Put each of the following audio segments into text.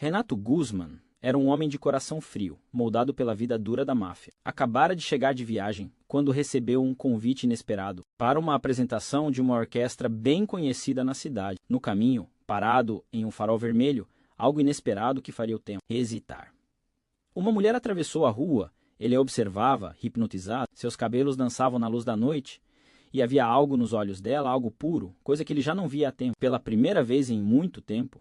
Renato Guzman era um homem de coração frio, moldado pela vida dura da máfia. Acabara de chegar de viagem quando recebeu um convite inesperado para uma apresentação de uma orquestra bem conhecida na cidade. No caminho, parado em um farol vermelho, algo inesperado que faria o tempo hesitar. Uma mulher atravessou a rua, ele a observava, hipnotizado, seus cabelos dançavam na luz da noite, e havia algo nos olhos dela, algo puro, coisa que ele já não via há tempo. Pela primeira vez em muito tempo,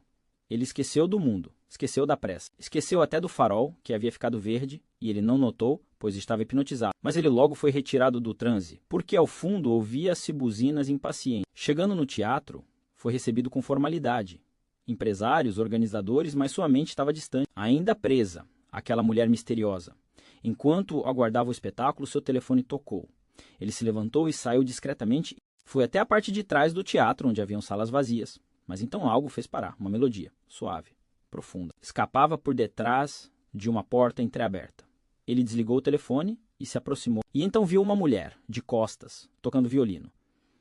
ele esqueceu do mundo, esqueceu da pressa, esqueceu até do farol, que havia ficado verde, e ele não notou, pois estava hipnotizado. Mas ele logo foi retirado do transe, porque ao fundo ouvia-se buzinas impacientes. Chegando no teatro, foi recebido com formalidade. Empresários, organizadores, mas sua mente estava distante, ainda presa, aquela mulher misteriosa. Enquanto aguardava o espetáculo, seu telefone tocou. Ele se levantou e saiu discretamente. Foi até a parte de trás do teatro, onde haviam salas vazias. Mas então algo fez parar, uma melodia, suave, profunda. Escapava por detrás de uma porta entreaberta. Ele desligou o telefone e se aproximou. E então viu uma mulher, de costas, tocando violino.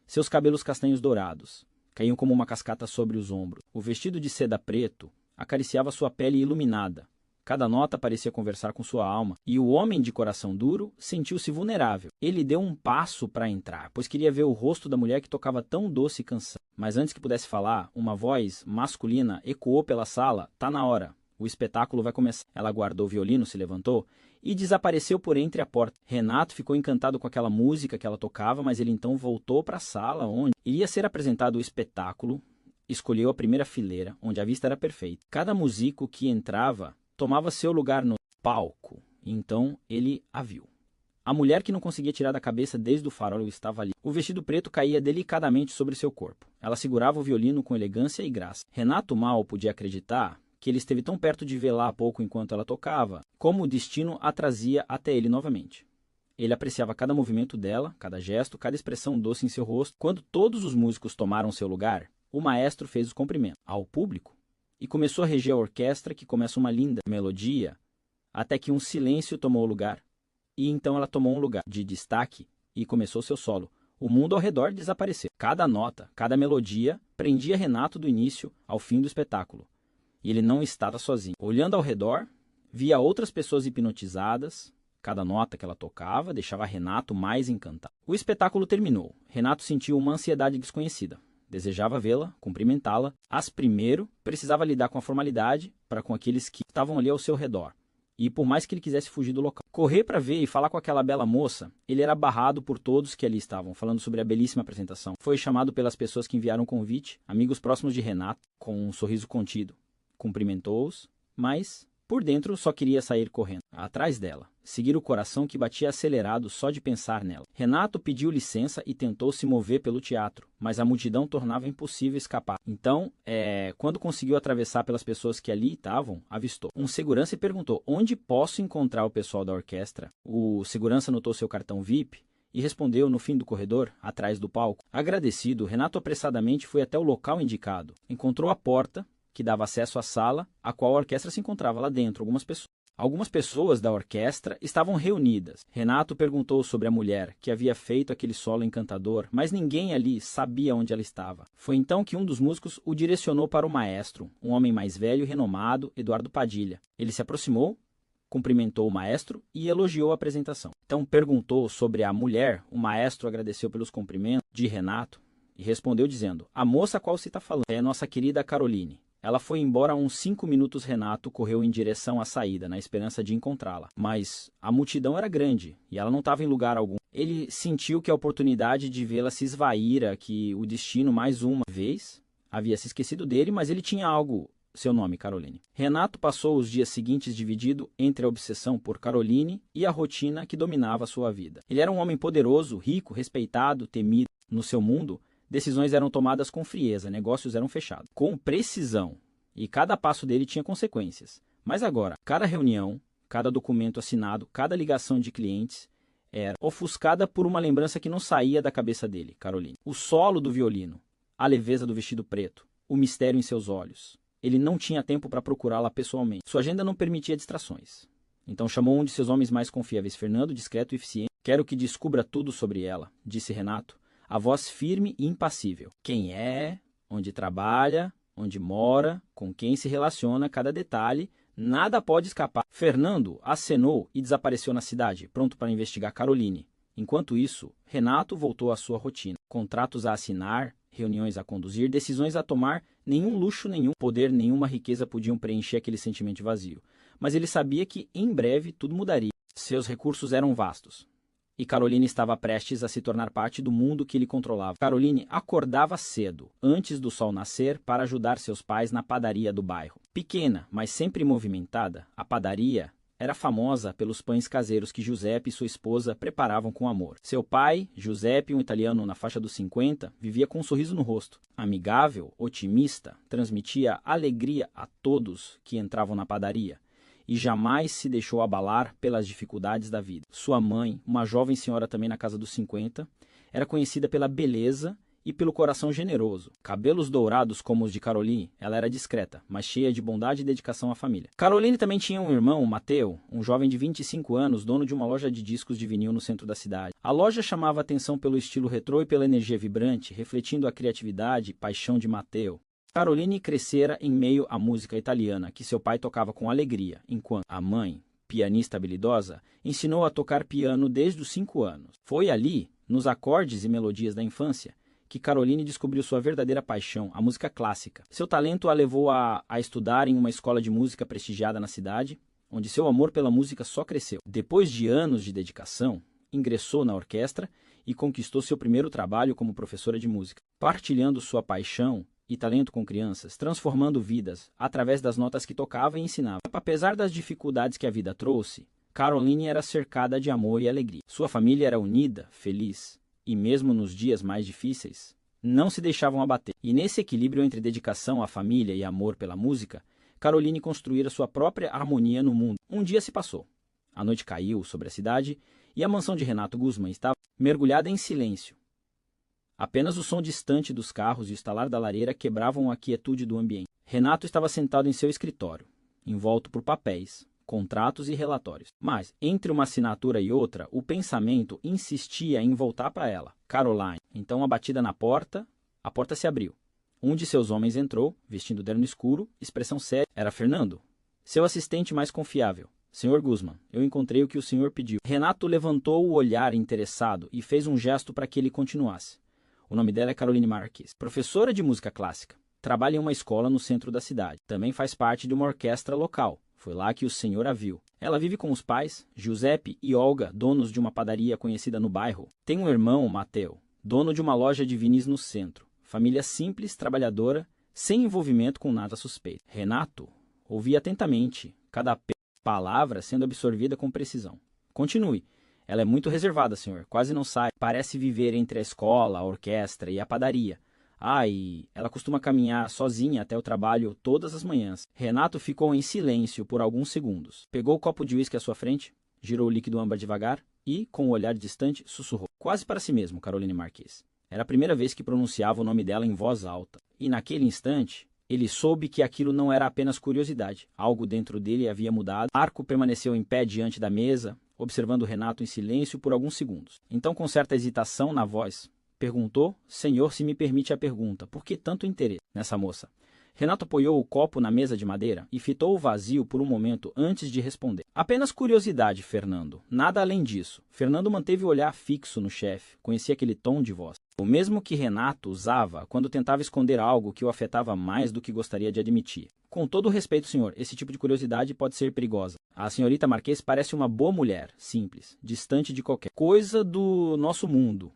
Seus cabelos castanhos dourados caíam como uma cascata sobre os ombros. O vestido de seda preto acariciava sua pele iluminada. Cada nota parecia conversar com sua alma, e o homem de coração duro sentiu-se vulnerável. Ele deu um passo para entrar, pois queria ver o rosto da mulher que tocava tão doce canção. Mas antes que pudesse falar, uma voz masculina ecoou pela sala: "Tá na hora, o espetáculo vai começar." Ela guardou o violino, se levantou e desapareceu por entre a porta. Renato ficou encantado com aquela música que ela tocava, mas ele então voltou para a sala onde iria ser apresentado o espetáculo. Escolheu a primeira fileira, onde a vista era perfeita. Cada músico que entrava tomava seu lugar no palco, e então ele a viu. A mulher que não conseguia tirar da cabeça desde o farol estava ali. O vestido preto caía delicadamente sobre seu corpo. Ela segurava o violino com elegância e graça. Renato mal podia acreditar que ele esteve tão perto de vê-la há pouco enquanto ela tocava, como o destino a trazia até ele novamente. Ele apreciava cada movimento dela, cada gesto, cada expressão doce em seu rosto. Quando todos os músicos tomaram seu lugar, o maestro fez os cumprimentos ao público e começou a reger a orquestra, que começa uma linda melodia, até que um silêncio tomou lugar. E então ela tomou um lugar de destaque e começou seu solo. O mundo ao redor desapareceu. Cada nota, cada melodia prendia Renato do início ao fim do espetáculo. E ele não estava sozinho. Olhando ao redor, via outras pessoas hipnotizadas. Cada nota que ela tocava deixava Renato mais encantado. O espetáculo terminou. Renato sentiu uma ansiedade desconhecida. Desejava vê-la, cumprimentá-la, mas primeiro precisava lidar com a formalidade para com aqueles que estavam ali ao seu redor. E por mais que ele quisesse fugir do local, correr para ver e falar com aquela bela moça, ele era barrado por todos que ali estavam, falando sobre a belíssima apresentação. Foi chamado pelas pessoas que enviaram o convite, amigos próximos de Renato, com um sorriso contido. Cumprimentou-os, mas por dentro só queria sair correndo, atrás dela, seguir o coração que batia acelerado só de pensar nela. Renato pediu licença e tentou se mover pelo teatro, mas a multidão tornava impossível escapar. Então, quando conseguiu atravessar pelas pessoas que ali estavam, avistou um segurança e perguntou: "Onde posso encontrar o pessoal da orquestra?" O segurança notou seu cartão VIP e respondeu no fim do corredor, atrás do palco. Agradecido, Renato apressadamente foi até o local indicado. Encontrou a porta que dava acesso à sala, a qual a orquestra se encontrava lá dentro. Algumas pessoas da orquestra estavam reunidas. Renato perguntou sobre a mulher que havia feito aquele solo encantador, mas ninguém ali sabia onde ela estava. Foi então que um dos músicos o direcionou para o maestro, um homem mais velho e renomado, Eduardo Padilha. Ele se aproximou, cumprimentou o maestro e elogiou a apresentação. Então perguntou sobre a mulher. O maestro agradeceu pelos cumprimentos de Renato e respondeu dizendo: "A moça a qual se está falando é nossa querida Caroline. Ela foi embora há uns 5 minutos." Renato correu em direção à saída, na esperança de encontrá-la. Mas a multidão era grande e ela não estava em lugar algum. Ele sentiu que a oportunidade de vê-la se esvaíra, que o destino mais uma vez havia se esquecido dele, mas ele tinha algo, seu nome, Caroline. Renato passou os dias seguintes dividido entre a obsessão por Caroline e a rotina que dominava sua vida. Ele era um homem poderoso, rico, respeitado, temido. No seu mundo, decisões eram tomadas com frieza, negócios eram fechados, com precisão, e cada passo dele tinha consequências. Mas agora, cada reunião, cada documento assinado, cada ligação de clientes era ofuscada por uma lembrança que não saía da cabeça dele, Caroline. O solo do violino, a leveza do vestido preto, o mistério em seus olhos. Ele não tinha tempo para procurá-la pessoalmente. Sua agenda não permitia distrações. Então chamou um de seus homens mais confiáveis, Fernando, discreto e eficiente. "Quero que descubra tudo sobre ela", disse Renato, a voz firme e impassível. "Quem é, onde trabalha, onde mora, com quem se relaciona, cada detalhe, nada pode escapar. Fernando acenou e desapareceu na cidade, pronto para investigar Caroline. Enquanto isso, Renato voltou à sua rotina. Contratos a assinar, reuniões a conduzir, decisões a tomar, nenhum luxo, nenhum poder, nenhuma riqueza podiam preencher aquele sentimento vazio. Mas ele sabia que, em breve, tudo mudaria. Seus recursos eram vastos. E Caroline estava prestes a se tornar parte do mundo que ele controlava. Caroline acordava cedo, antes do sol nascer, para ajudar seus pais na padaria do bairro. Pequena, mas sempre movimentada, a padaria era famosa pelos pães caseiros que Giuseppe e sua esposa preparavam com amor. Seu pai, Giuseppe, um italiano na faixa dos 50, vivia com um sorriso no rosto. Amigável, otimista, transmitia alegria a todos que entravam na padaria e jamais se deixou abalar pelas dificuldades da vida. Sua mãe, uma jovem senhora também na casa dos 50, era conhecida pela beleza e pelo coração generoso. Cabelos dourados como os de Caroline, ela era discreta, mas cheia de bondade e dedicação à família. Caroline também tinha um irmão, Matteo, um jovem de 25 anos, dono de uma loja de discos de vinil no centro da cidade. A loja chamava atenção pelo estilo retrô e pela energia vibrante, refletindo a criatividade e paixão de Matteo. Caroline crescera em meio à música italiana, que seu pai tocava com alegria, enquanto a mãe, pianista habilidosa, ensinou a tocar piano desde os 5 anos. Foi ali, nos acordes e melodias da infância, que Caroline descobriu sua verdadeira paixão, a música clássica. Seu talento a levou a estudar em uma escola de música prestigiada na cidade, onde seu amor pela música só cresceu. Depois de anos de dedicação, ingressou na orquestra e conquistou seu primeiro trabalho como professora de música, partilhando sua paixão e talento com crianças, transformando vidas através das notas que tocava e ensinava. Apesar das dificuldades que a vida trouxe, Caroline era cercada de amor e alegria. Sua família era unida, feliz, e mesmo nos dias mais difíceis, não se deixavam abater. E nesse equilíbrio entre dedicação à família e amor pela música, Caroline construíra sua própria harmonia no mundo. Um dia se passou. A noite caiu sobre a cidade e a mansão de Renato Guzmán estava mergulhada em silêncio. Apenas o som distante dos carros e o estalar da lareira quebravam a quietude do ambiente. Renato estava sentado em seu escritório, envolto por papéis, contratos e relatórios. Mas, entre uma assinatura e outra, o pensamento insistia em voltar para ela. Caroline. Então, a batida na porta, a porta se abriu. Um de seus homens entrou, vestindo terno escuro, expressão séria. Era Fernando, seu assistente mais confiável. Senhor Guzmán, eu encontrei o que o senhor pediu. Renato levantou o olhar interessado e fez um gesto para que ele continuasse. O nome dela é Caroline Marques, professora de música clássica. Trabalha em uma escola no centro da cidade. Também faz parte de uma orquestra local. Foi lá que o senhor a viu. Ela vive com os pais, Giuseppe e Olga, donos de uma padaria conhecida no bairro. Tem um irmão, Matteo, dono de uma loja de vinis no centro. Família simples, trabalhadora, sem envolvimento com nada suspeito. Renato ouvia atentamente, cada palavra sendo absorvida com precisão. Continue. Ela é muito reservada, senhor. Quase não sai. Parece viver entre a escola, a orquestra e a padaria. E ela costuma caminhar sozinha até o trabalho todas as manhãs. Renato ficou em silêncio por alguns segundos. Pegou o copo de uísque à sua frente, girou o líquido âmbar devagar e, com o olhar distante, sussurrou. Quase para si mesmo, Caroline Marques. Era a primeira vez que pronunciava o nome dela em voz alta. E naquele instante, ele soube que aquilo não era apenas curiosidade. Algo dentro dele havia mudado. Arco permaneceu em pé diante da mesa, observando Renato em silêncio por alguns segundos. Então, com certa hesitação na voz, perguntou: Senhor, se me permite a pergunta, por que tanto interesse nessa moça? Renato apoiou o copo na mesa de madeira e fitou o vazio por um momento antes de responder. Apenas curiosidade, Fernando. Nada além disso. Fernando manteve o olhar fixo no chefe. Conhecia aquele tom de voz. O mesmo que Renato usava quando tentava esconder algo que o afetava mais do que gostaria de admitir. Com todo o respeito, senhor, esse tipo de curiosidade pode ser perigosa. A senhorita Marques parece uma boa mulher, simples, distante de qualquer coisa do nosso mundo.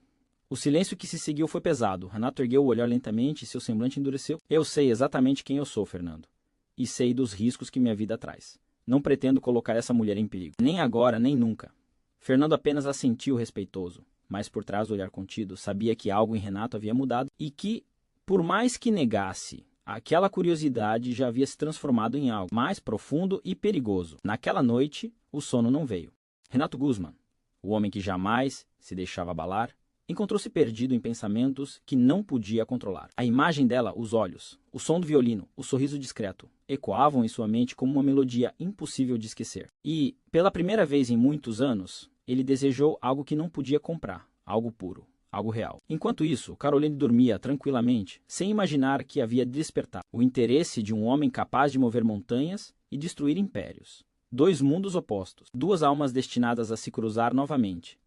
O silêncio que se seguiu foi pesado. Renato ergueu o olhar lentamente e seu semblante endureceu. Eu sei exatamente quem eu sou, Fernando. E sei dos riscos que minha vida traz. Não pretendo colocar essa mulher em perigo. Nem agora, nem nunca. Fernando apenas assentiu respeitoso. Mas por trás do olhar contido, sabia que algo em Renato havia mudado e que, por mais que negasse, aquela curiosidade já havia se transformado em algo mais profundo e perigoso. Naquela noite, o sono não veio. Renato Guzmán, o homem que jamais se deixava abalar, encontrou-se perdido em pensamentos que não podia controlar. A imagem dela, os olhos, o som do violino, o sorriso discreto, ecoavam em sua mente como uma melodia impossível de esquecer. E, pela primeira vez em muitos anos, ele desejou algo que não podia comprar, algo puro, algo real. Enquanto isso, Caroline dormia tranquilamente, sem imaginar que havia despertado o interesse de um homem capaz de mover montanhas e destruir impérios. Dois mundos opostos, duas almas destinadas a se cruzar novamente.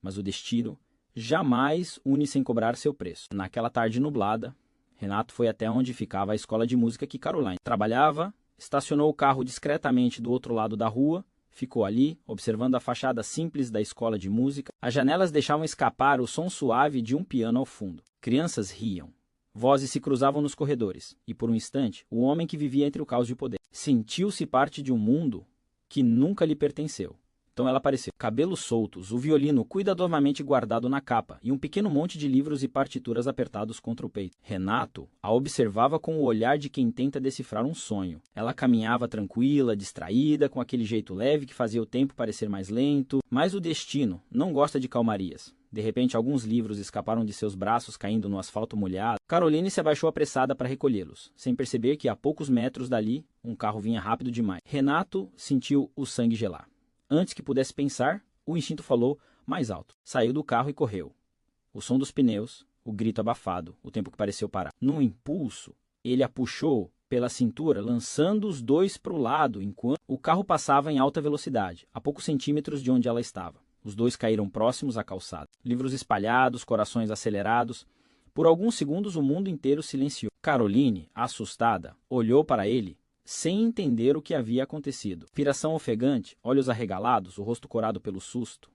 Mas o destino jamais une sem cobrar seu preço. Naquela tarde nublada, Renato foi até onde ficava a escola de música que Caroline trabalhava, estacionou o carro discretamente do outro lado da rua, ficou ali, observando a fachada simples da escola de música. As janelas deixavam escapar o som suave de um piano ao fundo. Crianças riam. Vozes se cruzavam nos corredores, e por um instante, o homem que vivia entre o caos e o poder sentiu-se parte de um mundo que nunca lhe pertenceu. Então ela apareceu. Cabelos soltos, o violino cuidadosamente guardado na capa e um pequeno monte de livros e partituras apertados contra o peito. Renato a observava com o olhar de quem tenta decifrar um sonho. Ela caminhava tranquila, distraída, com aquele jeito leve que fazia o tempo parecer mais lento. Mas o destino não gosta de calmarias. De repente, alguns livros escaparam de seus braços caindo no asfalto molhado. Caroline se abaixou apressada para recolhê-los, sem perceber que a poucos metros dali, um carro vinha rápido demais. Renato sentiu o sangue gelar. Antes que pudesse pensar, o instinto falou mais alto. Saiu do carro e correu. O som dos pneus, o grito abafado, o tempo que pareceu parar. Num impulso, ele a puxou pela cintura, lançando os dois para o lado, enquanto o carro passava em alta velocidade, a poucos centímetros de onde ela estava. Os dois caíram próximos à calçada. Livros espalhados, corações acelerados. Por alguns segundos, o mundo inteiro silenciou. Caroline, assustada, olhou para ele, sem entender o que havia acontecido. Respiração ofegante, olhos arregalados, o rosto corado pelo susto.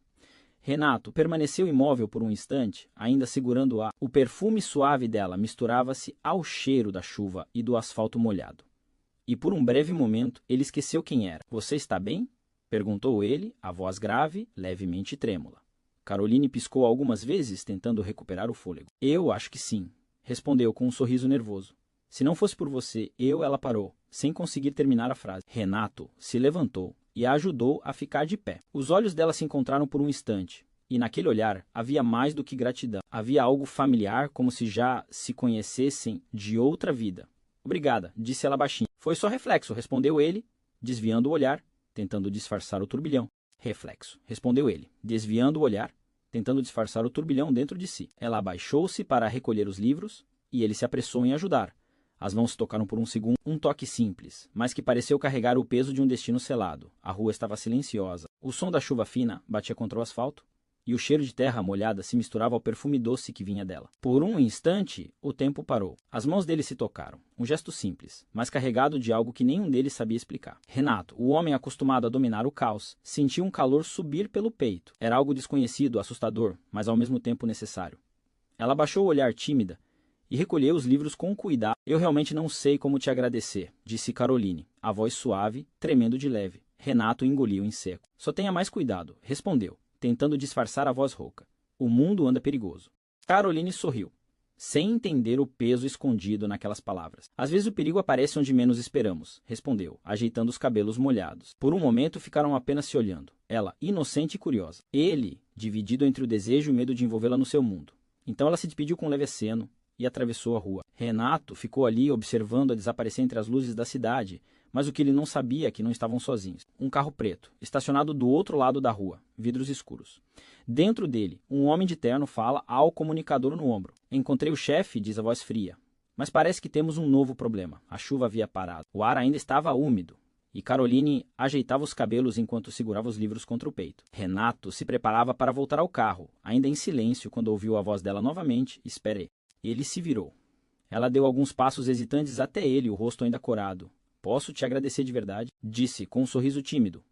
Renato permaneceu imóvel por um instante, ainda segurando o ar. O perfume suave dela misturava-se ao cheiro da chuva e do asfalto molhado. E por um breve momento, ele esqueceu quem era. Você está bem? Perguntou ele, a voz grave, levemente trêmula. Caroline piscou algumas vezes, tentando recuperar o fôlego. Eu acho que sim, respondeu com um sorriso nervoso. Se não fosse por você, ela parou, sem conseguir terminar a frase. Renato se levantou e a ajudou a ficar de pé. Os olhos dela se encontraram por um instante, e naquele olhar havia mais do que gratidão. Havia algo familiar, como se já se conhecessem de outra vida. Obrigada, disse ela baixinho. Foi só reflexo, respondeu ele, desviando o olhar, tentando disfarçar o turbilhão. Reflexo, respondeu ele, desviando o olhar, tentando disfarçar o turbilhão dentro de si. Ela abaixou-se para recolher os livros, e ele se apressou em ajudar. As mãos se tocaram por um segundo, um toque simples, mas que pareceu carregar o peso de um destino selado. A rua estava silenciosa. O som da chuva fina batia contra o asfalto, e o cheiro de terra molhada se misturava ao perfume doce que vinha dela. Por um instante, o tempo parou. As mãos dele se tocaram. Um gesto simples, mas carregado de algo que nenhum deles sabia explicar. Renato, o homem acostumado a dominar o caos, sentiu um calor subir pelo peito. Era algo desconhecido, assustador, mas ao mesmo tempo necessário. Ela abaixou o olhar tímida e recolheu os livros com cuidado. Eu realmente não sei como te agradecer, disse Caroline, a voz suave, tremendo de leve. Renato engoliu em seco. Só tenha mais cuidado, respondeu, tentando disfarçar a voz rouca. O mundo anda perigoso. Caroline sorriu, sem entender o peso escondido naquelas palavras. Às vezes o perigo aparece onde menos esperamos, respondeu, ajeitando os cabelos molhados. Por um momento ficaram apenas se olhando, ela inocente e curiosa. Ele, dividido entre o desejo e o medo de envolvê-la no seu mundo. Então ela se despediu com um leve aceno e atravessou a rua. Renato ficou ali observando-a desaparecer entre as luzes da cidade, mas o que ele não sabia é que não estavam sozinhos. Um carro preto, estacionado do outro lado da rua, vidros escuros. Dentro dele, um homem de terno fala ao comunicador no ombro. Encontrei o chefe, diz a voz fria. Mas parece que temos um novo problema. A chuva havia parado. O ar ainda estava úmido. E Caroline ajeitava os cabelos enquanto segurava os livros contra o peito. Renato se preparava para voltar ao carro, ainda em silêncio, quando ouviu a voz dela novamente. Espere. Ele se virou. Ela deu alguns passos hesitantes até ele, o rosto ainda corado. Posso te agradecer de verdade? Disse com um sorriso tímido.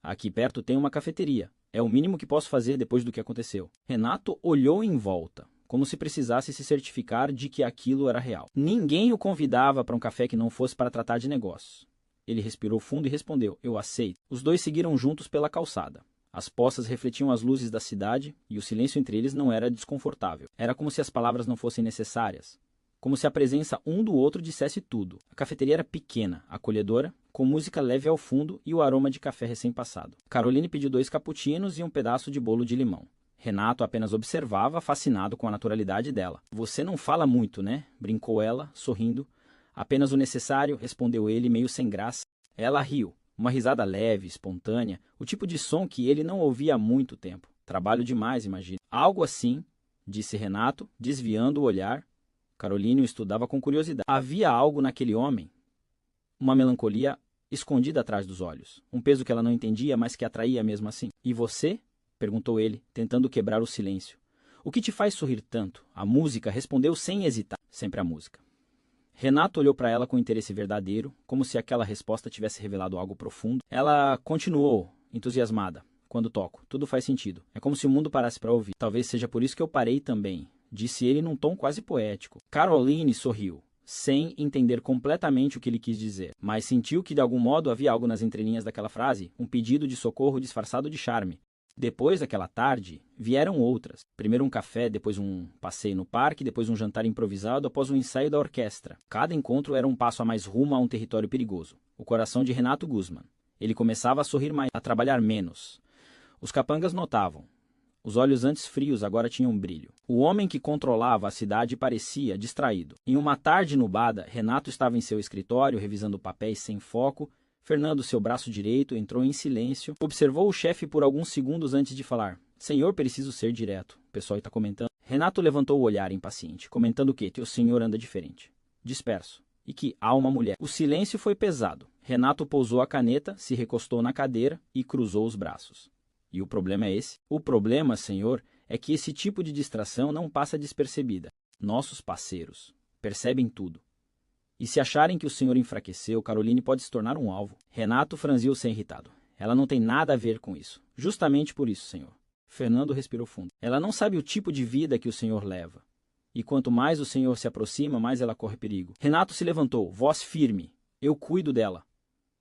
Aqui perto tem uma cafeteria. É o mínimo que posso fazer depois do que aconteceu. Renato olhou em volta, como se precisasse se certificar de que aquilo era real. Ninguém o convidava para um café que não fosse para tratar de negócios. Ele respirou fundo e respondeu, eu aceito. Os dois seguiram juntos pela calçada. As poças refletiam as luzes da cidade e o silêncio entre eles não era desconfortável. Era como se as palavras não fossem necessárias. Como se a presença um do outro dissesse tudo. A cafeteria era pequena, acolhedora, com música leve ao fundo e o aroma de café recém-passado. Caroline pediu 2 cappuccinos e um pedaço de bolo de limão. Renato apenas observava, fascinado com a naturalidade dela. Você não fala muito, né? Brincou ela, sorrindo. Apenas o necessário, respondeu ele, meio sem graça. Ela riu. Uma risada leve, espontânea, o tipo de som que ele não ouvia há muito tempo. Trabalho demais, imagina. Algo assim, disse Renato, desviando o olhar. Caroline o estudava com curiosidade. Havia algo naquele homem, uma melancolia escondida atrás dos olhos, um peso que ela não entendia, mas que atraía mesmo assim. E você? Perguntou ele, tentando quebrar o silêncio. O que te faz sorrir tanto? A música, respondeu sem hesitar. Sempre a música. Renato olhou para ela com interesse verdadeiro, como se aquela resposta tivesse revelado algo profundo. Ela continuou, entusiasmada. Quando toco, tudo faz sentido. É como se o mundo parasse para ouvir. Talvez seja por isso que eu parei também, disse ele num tom quase poético. Caroline sorriu, sem entender completamente o que ele quis dizer, mas sentiu que de algum modo havia algo nas entrelinhas daquela frase, um pedido de socorro disfarçado de charme. Depois daquela tarde, vieram outras. Primeiro um café, depois um passeio no parque, depois um jantar improvisado após um ensaio da orquestra. Cada encontro era um passo a mais rumo a um território perigoso. O coração de Renato Guzman. Ele começava a sorrir mais, a trabalhar menos. Os capangas notavam. Os olhos antes frios agora tinham um brilho. O homem que controlava a cidade parecia distraído. Em uma tarde nubada, Renato estava em seu escritório, revisando papéis sem foco. Fernando, seu braço direito, entrou em silêncio. Observou o chefe por alguns segundos antes de falar. Senhor, preciso ser direto. O pessoal está comentando. Renato levantou o olhar impaciente, comentando que o senhor anda diferente, disperso, e que há uma mulher. O silêncio foi pesado. Renato pousou a caneta, se recostou na cadeira e cruzou os braços. E o problema é esse? O problema, senhor, é que esse tipo de distração não passa despercebida. Nossos parceiros percebem tudo. E se acharem que o senhor enfraqueceu, Caroline pode se tornar um alvo. Renato franziu-se irritado. Ela não tem nada a ver com isso. Justamente por isso, senhor. Fernando respirou fundo. Ela não sabe o tipo de vida que o senhor leva. E quanto mais o senhor se aproxima, mais ela corre perigo. Renato se levantou, voz firme. Eu cuido dela.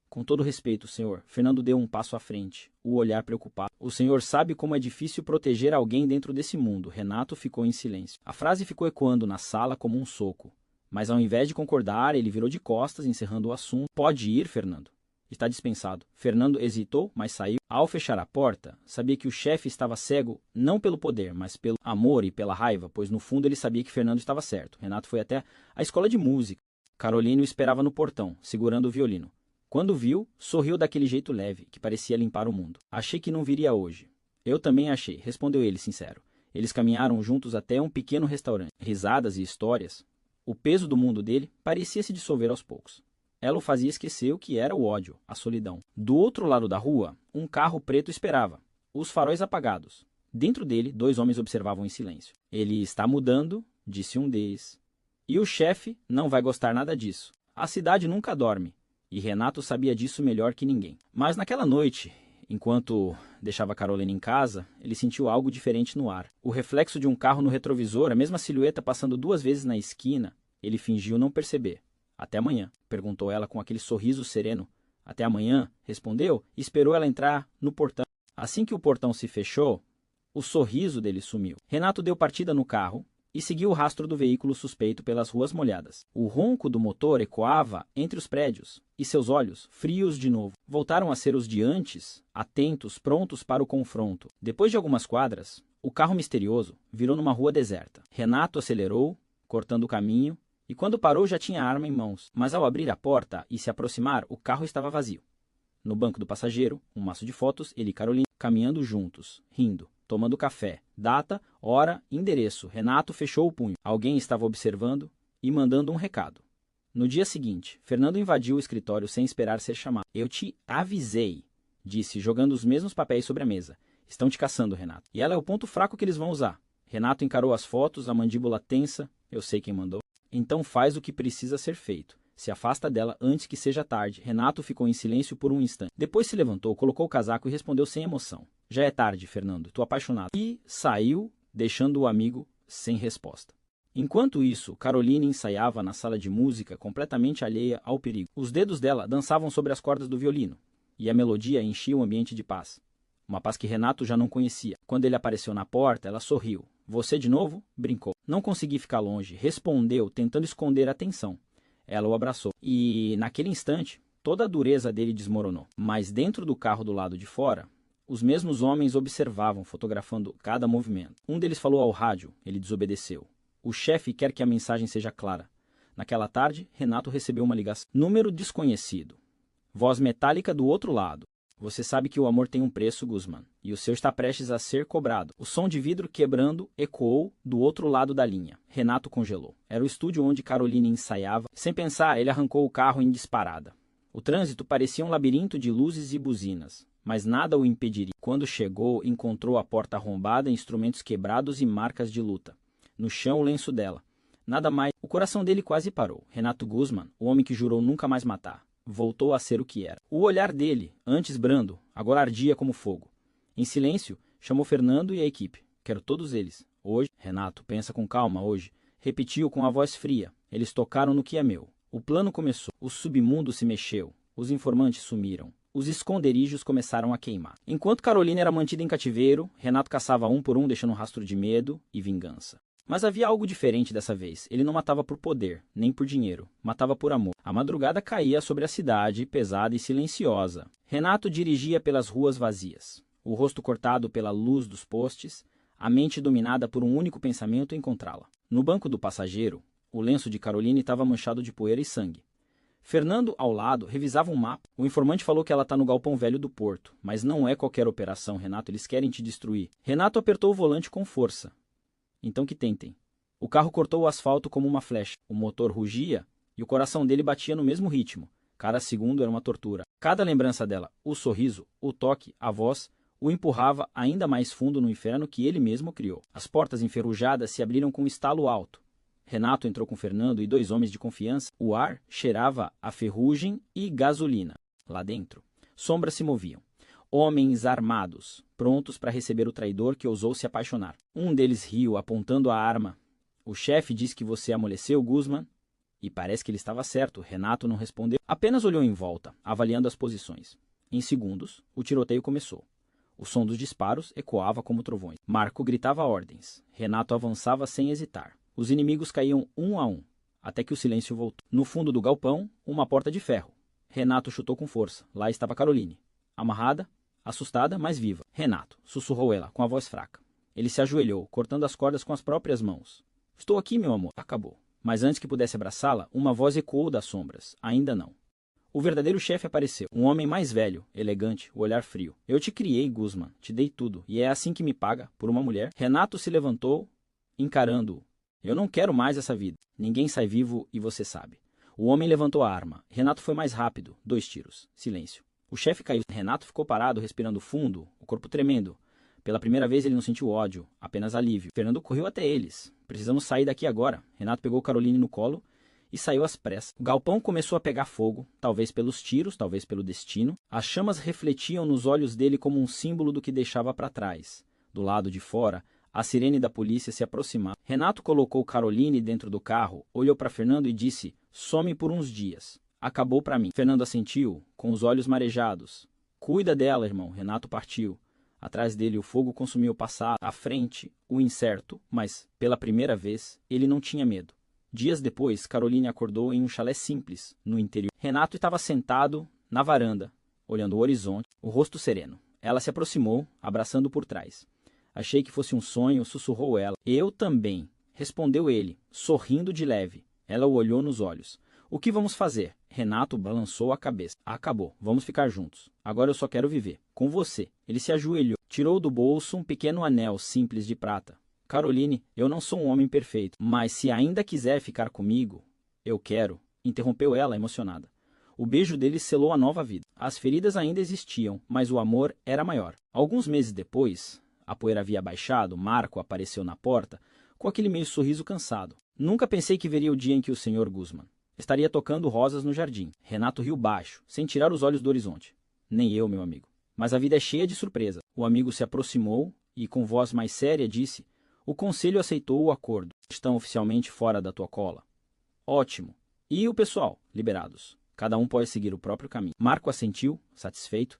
Com todo respeito, senhor. Fernando deu um passo à frente, o olhar preocupado. O senhor sabe como é difícil proteger alguém dentro desse mundo. Renato ficou em silêncio. A frase ficou ecoando na sala como um soco. Mas ao invés de concordar, ele virou de costas, encerrando o assunto. Pode ir, Fernando. Está dispensado. Fernando hesitou, mas saiu. Ao fechar a porta, sabia que o chefe estava cego não pelo poder, mas pelo amor e pela raiva, pois no fundo ele sabia que Fernando estava certo. Renato foi até a escola de música. Caroline o esperava no portão, segurando o violino. Quando viu, sorriu daquele jeito leve, que parecia limpar o mundo. Achei que não viria hoje. Eu também achei, respondeu ele, sincero. Eles caminharam juntos até um pequeno restaurante. Risadas e histórias. O peso do mundo dele parecia se dissolver aos poucos. Ela o fazia esquecer o que era o ódio, a solidão. Do outro lado da rua, um carro preto esperava, os faróis apagados. Dentro dele, dois homens observavam em silêncio. Ele está mudando, disse um deles. E o chefe não vai gostar nada disso. A cidade nunca dorme. E Renato sabia disso melhor que ninguém. Mas naquela noite, enquanto deixava Caroline em casa, ele sentiu algo diferente no ar. O reflexo de um carro no retrovisor, a mesma silhueta passando 2 vezes na esquina, ele fingiu não perceber. Até amanhã, perguntou ela com aquele sorriso sereno. Até amanhã, respondeu e esperou ela entrar no portão. Assim que o portão se fechou, o sorriso dele sumiu. Renato deu partida no carro e seguiu o rastro do veículo suspeito pelas ruas molhadas. O ronco do motor ecoava entre os prédios, e seus olhos, frios de novo, voltaram a ser os de antes, atentos, prontos para o confronto. Depois de algumas quadras, o carro misterioso virou numa rua deserta. Renato acelerou, cortando o caminho, e quando parou já tinha a arma em mãos. Mas ao abrir a porta e se aproximar, o carro estava vazio. No banco do passageiro, um maço de fotos, ele e Caroline caminhando juntos, rindo, tomando café. Data, hora, endereço. Renato fechou o punho. Alguém estava observando e mandando um recado. No dia seguinte, Fernando invadiu o escritório sem esperar ser chamado. Eu te avisei, disse, jogando os mesmos papéis sobre a mesa. Estão te caçando, Renato. E ela é o ponto fraco que eles vão usar. Renato encarou as fotos, a mandíbula tensa. Eu sei quem mandou. Então faz o que precisa ser feito. Se afasta dela antes que seja tarde. Renato ficou em silêncio por um instante. Depois se levantou, colocou o casaco e respondeu sem emoção. Já é tarde, Fernando. Tô apaixonado. E saiu, deixando o amigo sem resposta. Enquanto isso, Caroline ensaiava na sala de música, completamente alheia ao perigo. Os dedos dela dançavam sobre as cordas do violino, e a melodia enchia o ambiente de paz. Uma paz que Renato já não conhecia. Quando ele apareceu na porta, ela sorriu. Você de novo? Brincou. Não consegui ficar longe. Respondeu, tentando esconder a tensão. Ela o abraçou. E, naquele instante, toda a dureza dele desmoronou. Mas dentro do carro do lado de fora, os mesmos homens observavam, fotografando cada movimento. Um deles falou ao rádio. Ele desobedeceu. O chefe quer que a mensagem seja clara. Naquela tarde, Renato recebeu uma ligação. Número desconhecido. Voz metálica do outro lado. Você sabe que o amor tem um preço, Guzman, e o seu está prestes a ser cobrado. O som de vidro quebrando ecoou do outro lado da linha. Renato congelou. Era o estúdio onde Caroline ensaiava. Sem pensar, ele arrancou o carro em disparada. O trânsito parecia um labirinto de luzes e buzinas, mas nada o impediria. Quando chegou, encontrou a porta arrombada, instrumentos quebrados e marcas de luta. No chão, o lenço dela. Nada mais. O coração dele quase parou. Renato Guzman, o homem que jurou nunca mais matar, voltou a ser o que era. O olhar dele, antes brando, agora ardia como fogo. Em silêncio, chamou Fernando e a equipe. Quero todos eles. Hoje, Renato, pensa com calma hoje, repetiu com a voz fria. Eles tocaram no que é meu. O plano começou. O submundo se mexeu. Os informantes sumiram. Os esconderijos começaram a queimar. Enquanto Caroline era mantida em cativeiro, Renato caçava um por um, deixando um rastro de medo e vingança. Mas havia algo diferente dessa vez. Ele não matava por poder, nem por dinheiro. Matava por amor. A madrugada caía sobre a cidade, pesada e silenciosa. Renato dirigia pelas ruas vazias. O rosto cortado pela luz dos postes, a mente dominada por um único pensamento: encontrá-la. No banco do passageiro, o lenço de Caroline estava manchado de poeira e sangue. Fernando, ao lado, revisava um mapa. O informante falou que ela está no galpão velho do porto. Mas não é qualquer operação, Renato. Eles querem te destruir. Renato apertou o volante com força. Então que tentem. O carro cortou o asfalto como uma flecha. O motor rugia e o coração dele batia no mesmo ritmo. Cada segundo era uma tortura. Cada lembrança dela, o sorriso, o toque, a voz, o empurrava ainda mais fundo no inferno que ele mesmo criou. As portas enferrujadas se abriram com um estalo alto. Renato entrou com Fernando e 2 homens de confiança. O ar cheirava a ferrugem e gasolina. Lá dentro, sombras se moviam. Homens armados, prontos para receber o traidor que ousou se apaixonar. Um deles riu, apontando a arma. O chefe disse que você amoleceu, Guzman. E parece que ele estava certo. Renato não respondeu. Apenas olhou em volta, avaliando as posições. Em segundos, o tiroteio começou. O som dos disparos ecoava como trovões. Marco gritava ordens. Renato avançava sem hesitar. Os inimigos caíam um a um, até que o silêncio voltou. No fundo do galpão, uma porta de ferro. Renato chutou com força. Lá estava Caroline. Amarrada, assustada, mas viva. Renato, sussurrou ela, com a voz fraca. Ele se ajoelhou, cortando as cordas com as próprias mãos. Estou aqui, meu amor. Acabou. Mas antes que pudesse abraçá-la, uma voz ecoou das sombras. Ainda não. O verdadeiro chefe apareceu. Um homem mais velho, elegante, o olhar frio. Eu te criei, Guzman. Te dei tudo. E é assim que me paga, por uma mulher? Renato se levantou, encarando-o. Eu não quero mais essa vida. Ninguém sai vivo e você sabe. O homem levantou a arma. Renato foi mais rápido. 2 tiros. Silêncio. O chefe caiu. Renato ficou parado, respirando fundo, o corpo tremendo. Pela primeira vez ele não sentiu ódio, apenas alívio. Fernando correu até eles. Precisamos sair daqui agora. Renato pegou Caroline no colo e saiu às pressas. O galpão começou a pegar fogo, talvez pelos tiros, talvez pelo destino. As chamas refletiam nos olhos dele como um símbolo do que deixava para trás. Do lado de fora, a sirene da polícia se aproximava. Renato colocou Caroline dentro do carro, olhou para Fernando e disse: some por uns dias. Acabou para mim. Fernando assentiu, com os olhos marejados. Cuida dela, irmão. Renato partiu. Atrás dele o fogo consumiu o passado, à frente o incerto, mas, pela primeira vez, ele não tinha medo. Dias depois, Caroline acordou em um chalé simples, no interior. Renato estava sentado na varanda, olhando o horizonte, o rosto sereno. Ela se aproximou, abraçando por trás. Achei que fosse um sonho, sussurrou ela. Eu também, respondeu ele, sorrindo de leve. Ela o olhou nos olhos. O que vamos fazer? Renato balançou a cabeça. Acabou, vamos ficar juntos. Agora eu só quero viver. Com você. Ele se ajoelhou, tirou do bolso um pequeno anel simples de prata. Caroline, eu não sou um homem perfeito, mas se ainda quiser ficar comigo, eu quero, interrompeu ela, emocionada. O beijo dele selou a nova vida. As feridas ainda existiam, mas o amor era maior. Alguns meses depois, a poeira havia baixado, Marco apareceu na porta, com aquele meio sorriso cansado. Nunca pensei que veria o dia em que o Sr. Guzman estaria tocando rosas no jardim. Renato riu baixo, sem tirar os olhos do horizonte. Nem eu, meu amigo. Mas a vida é cheia de surpresa. O amigo se aproximou e, com voz mais séria, disse: o conselho aceitou o acordo. Estão oficialmente fora da tua cola. Ótimo. E o pessoal? Liberados. Cada um pode seguir o próprio caminho. Marco assentiu, satisfeito.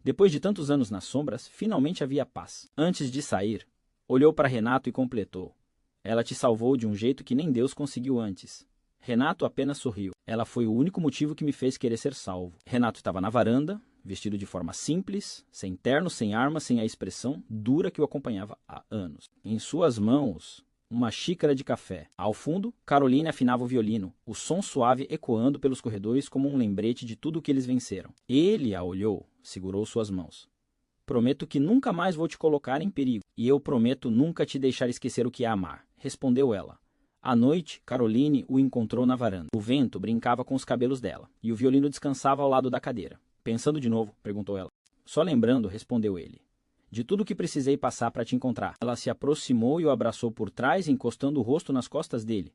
Depois de tantos anos nas sombras, finalmente havia paz. Antes de sair, olhou para Renato e completou: ela te salvou de um jeito que nem Deus conseguiu antes. Renato apenas sorriu. Ela foi o único motivo que me fez querer ser salvo. Renato estava na varanda, vestido de forma simples, sem terno, sem arma, sem a expressão dura que o acompanhava há anos. Em suas mãos, uma xícara de café. Ao fundo, Caroline afinava o violino, o som suave ecoando pelos corredores como um lembrete de tudo o que eles venceram. Ele a olhou, segurou suas mãos. Prometo que nunca mais vou te colocar em perigo, e eu prometo nunca te deixar esquecer o que é amar, respondeu ela. À noite, Caroline o encontrou na varanda. O vento brincava com os cabelos dela, e o violino descansava ao lado da cadeira. Pensando de novo? Perguntou ela. Só lembrando, respondeu ele. De tudo que precisei passar para te encontrar. Ela se aproximou e o abraçou por trás, encostando o rosto nas costas dele.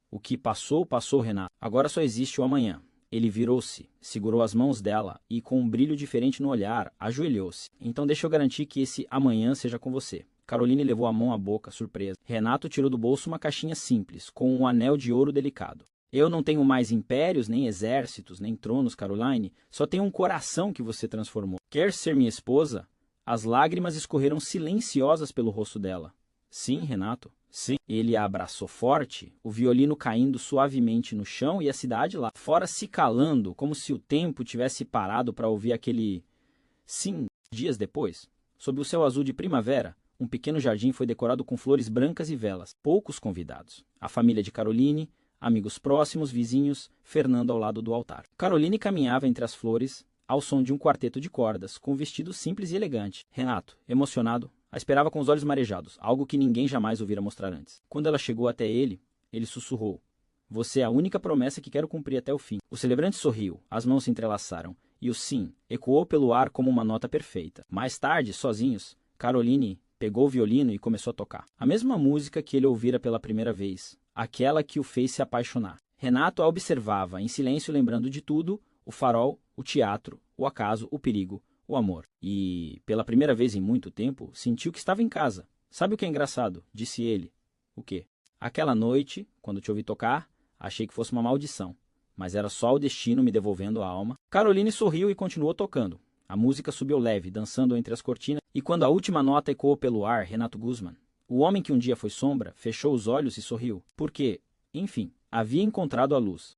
O que passou, passou, Renato. Agora só existe o amanhã. Ele virou-se, segurou as mãos dela e, com um brilho diferente no olhar, ajoelhou-se. Então deixa eu garantir que esse amanhã seja com você. Caroline levou a mão à boca, surpresa. Renato tirou do bolso uma caixinha simples, com um anel de ouro delicado. Eu não tenho mais impérios, nem exércitos, nem tronos, Caroline. Só tenho um coração que você transformou. Quer ser minha esposa? As lágrimas escorreram silenciosas pelo rosto dela. Sim, Renato, sim. Ele a abraçou forte, o violino caindo suavemente no chão e a cidade lá fora se calando, como se o tempo tivesse parado para ouvir aquele sim. Dias depois, sob o céu azul de primavera, um pequeno jardim foi decorado com flores brancas e velas. Poucos convidados. A família de Caroline, amigos próximos, vizinhos, Fernando ao lado do altar. Caroline caminhava entre as flores, ao som de um quarteto de cordas, com um vestido simples e elegante. Renato, emocionado, a esperava com os olhos marejados, algo que ninguém jamais ouvira mostrar antes. Quando ela chegou até ele, ele sussurrou. Você é a única promessa que quero cumprir até o fim. O celebrante sorriu, as mãos se entrelaçaram, e o sim ecoou pelo ar como uma nota perfeita. Mais tarde, sozinhos, Caroline pegou o violino e começou a tocar. A mesma música que ele ouvira pela primeira vez, aquela que o fez se apaixonar. Renato a observava, em silêncio, lembrando de tudo, o farol, o teatro, o acaso, o perigo, o amor. E, pela primeira vez em muito tempo, sentiu que estava em casa. Sabe o que é engraçado? Disse ele. O quê? Aquela noite, quando te ouvi tocar, achei que fosse uma maldição. Mas era só o destino me devolvendo a alma. Caroline sorriu e continuou tocando. A música subiu leve, dançando entre as cortinas, e quando a última nota ecoou pelo ar, Renato Guzmán, o homem que um dia foi sombra, fechou os olhos e sorriu. Porque, enfim, havia encontrado a luz.